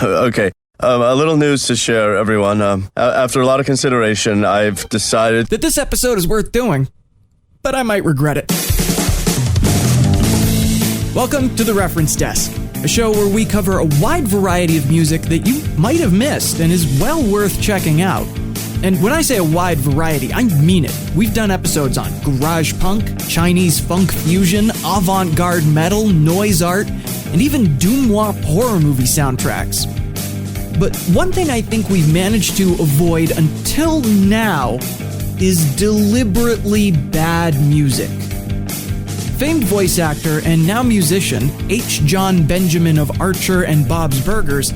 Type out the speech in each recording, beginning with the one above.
Okay. A little news to share, everyone. After a lot of consideration, I've decided that this episode is worth doing, but I might regret it. Welcome to The Reference Desk, a show where we cover a wide variety of music that you might have missed and is well worth checking out. And when I say a wide variety, I mean it. We've done episodes on garage punk, Chinese funk fusion, avant-garde metal, noise art, and even doo-wop horror movie soundtracks. But one thing I think we've managed to avoid until now is deliberately bad music. Famed voice actor and now musician Jon Benjamin of Archer and Bob's Burgers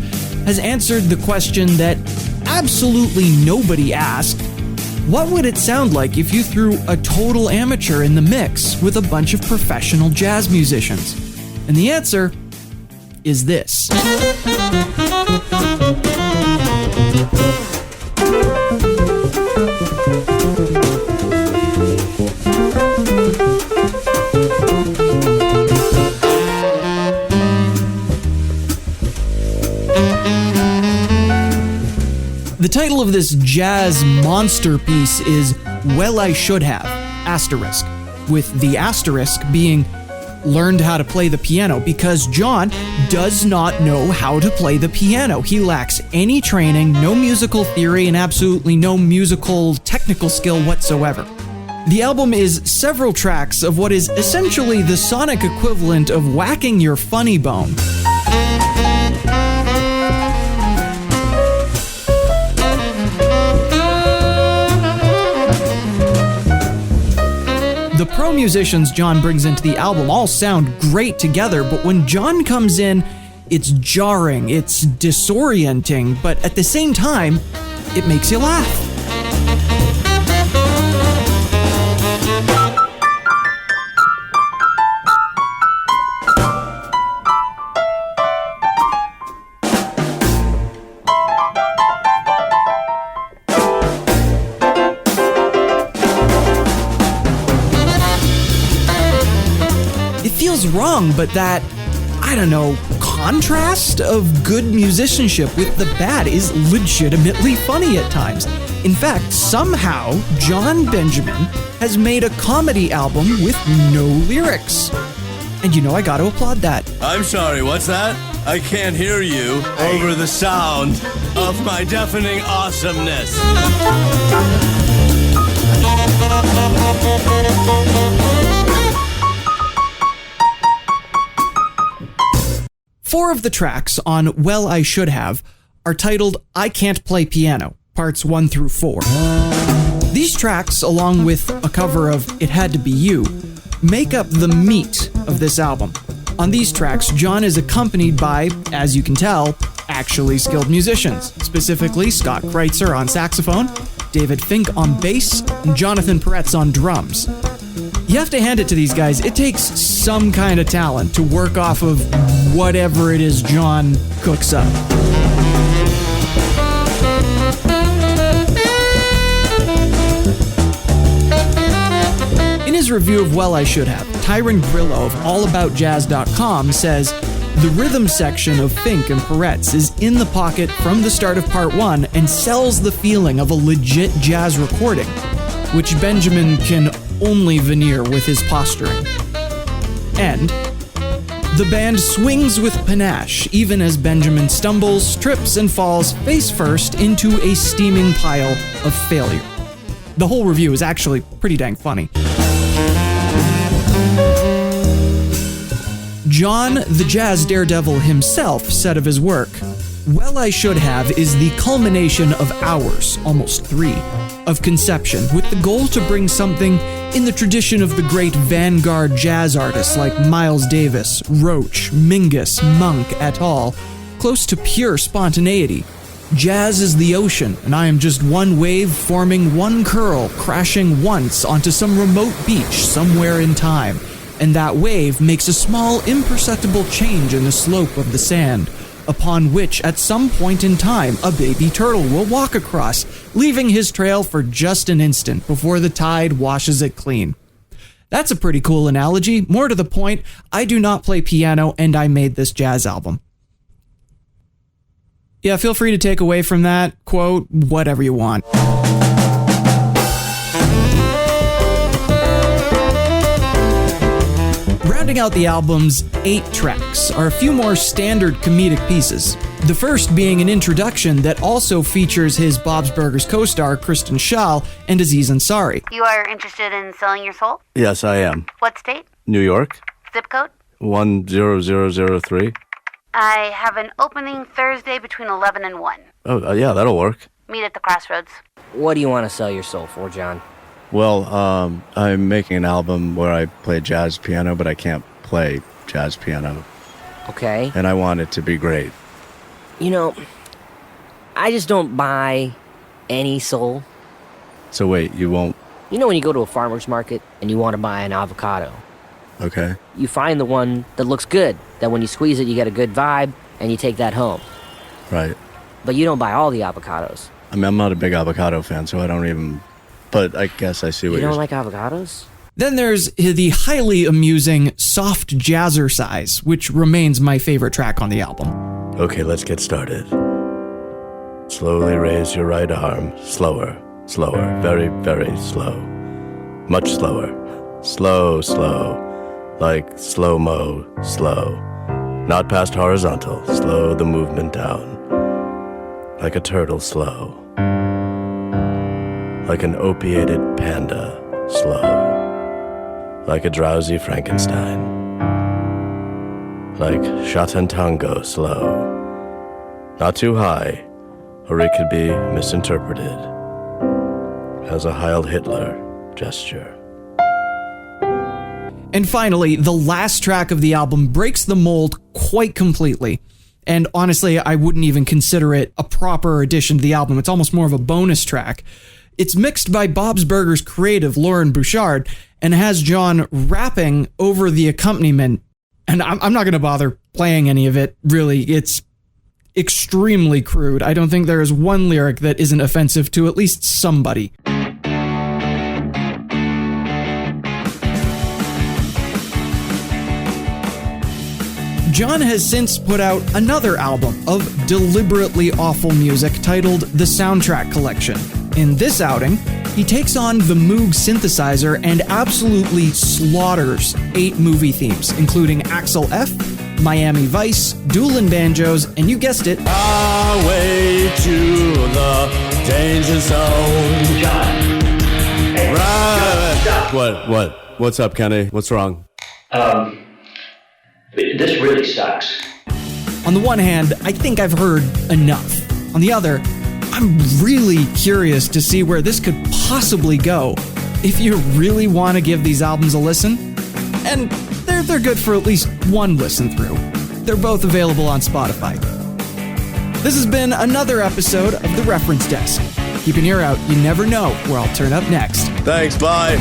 has answered the question that absolutely nobody asked. What would it sound like if you threw a total amateur in the mix with a bunch of professional jazz musicians? And the answer is this. The title of this jazz monster piece is Well I Should Have, asterisk, with the asterisk being learned how to play the piano, because Jon does not know how to play the piano. He lacks any training, no musical theory, and absolutely no musical technical skill whatsoever. The album is several tracks of what is essentially the sonic equivalent of whacking your funny bone. The pro musicians Jon brings into the album all sound great together, but when Jon comes in, it's jarring, it's disorienting, but at the same time, it makes you laugh. Feels wrong, but that, I don't know, contrast of good musicianship with the bad is legitimately funny at times. In fact, somehow, Jon Benjamin has made a comedy album with no lyrics. And you know, I gotta applaud that. I'm sorry, what's that? I can't hear you over the sound of my deafening awesomeness. Four of the tracks on Well I Should Have are titled I Can't Play Piano, parts 1 through 4. These tracks, along with a cover of It Had to Be You, make up the meat of this album. On these tracks, Jon is accompanied by, as you can tell, actually skilled musicians, specifically Scott Kreitzer on saxophone, David Fink on bass, and Jonathan Peretz on drums. You have to hand it to these guys. It takes some kind of talent to work off of whatever it is Jon cooks up. In his review of Well I Should Have, Tyron Grillo of AllAboutJazz.com says, the rhythm section of Fink and Peretz is in the pocket from the start of part 1 and sells the feeling of a legit jazz recording, which Benjamin can only veneer with his posturing. And the band swings with panache, even as Benjamin stumbles, trips, and falls face first into a steaming pile of failure. The whole review is actually pretty dang funny. Jon, the jazz daredevil himself, said of his work, Well I Should Have is the culmination of hours, almost 3, of conception, with the goal to bring something in the tradition of the great vanguard jazz artists like Miles Davis, Roach, Mingus, Monk et al., close to pure spontaneity. Jazz is the ocean, and I am just one wave forming one curl, crashing once onto some remote beach somewhere in time, and that wave makes a small imperceptible change in the slope of the sand, upon which at some point in time a baby turtle will walk across, leaving his trail for just an instant before the tide washes it clean. That's a pretty cool analogy. More to the point, I do not play piano and I made this jazz album. Yeah, feel free to take away from that quote whatever you want. Rounding out the album's 8 tracks are a few more standard comedic pieces. The first being an introduction that also features his Bob's Burgers co-star Kristen Schaal and Aziz Ansari. You are interested in selling your soul? Yes, I am. What state? New York? Zip code? 10003. I have an opening Thursday between 11 and 1. Oh, yeah, that'll work. Meet at the Crossroads. What do you want to sell your soul for, John? Well, I'm making an album where I play jazz piano, but I can't play jazz piano. Okay. And I want it to be great. You know, I just don't buy any soul. So wait, you won't... You know when you go to a farmer's market and you want to buy an avocado? Okay. You find the one that looks good, that when you squeeze it you get a good vibe, and you take that home. Right. But you don't buy all the avocados. I mean, I'm not a big avocado fan, so I don't even... But I guess I see what You you're... don't like avocados? Then there's the highly amusing Soft Jazzercise, which remains my favorite track on the album. Okay, let's get started. Slowly raise your right arm. Slower, slower, very, very slow. Much slower. Slow, slow. Like slow-mo, slow. Not past horizontal. Slow the movement down. Like a turtle, slow. Like an opiated panda, slow. Like a drowsy Frankenstein. Like Shatantango, slow. Not too high, or it could be misinterpreted as a Heil Hitler gesture. And finally, the last track of the album breaks the mold quite completely. And honestly, I wouldn't even consider it a proper addition to the album. It's almost more of a bonus track. It's mixed by Bob's Burgers creative Lauren Bouchard and has Jon rapping over the accompaniment. And I'm not going to bother playing any of it, really. It's extremely crude. I don't think there is one lyric that isn't offensive to at least somebody. Jon has since put out another album of deliberately awful music titled The Soundtrack Collection. In this outing, he takes on the Moog synthesizer and absolutely slaughters 8 movie themes, including Axel F, Miami Vice, Dueling Banjos, and you guessed it, Our way to the danger zone. John. Hey, Right. Stop. What? What's up, Kenny? What's wrong? This really sucks. on the one hand, I think I've heard enough. On the other, I'm really curious to see where this could possibly go. If you really want to give these albums a listen, and they're good for at least one listen through. They're both available on Spotify. This has been another episode of The Reference Desk. Keep an ear out, you never know where I'll turn up next. Thanks, bye.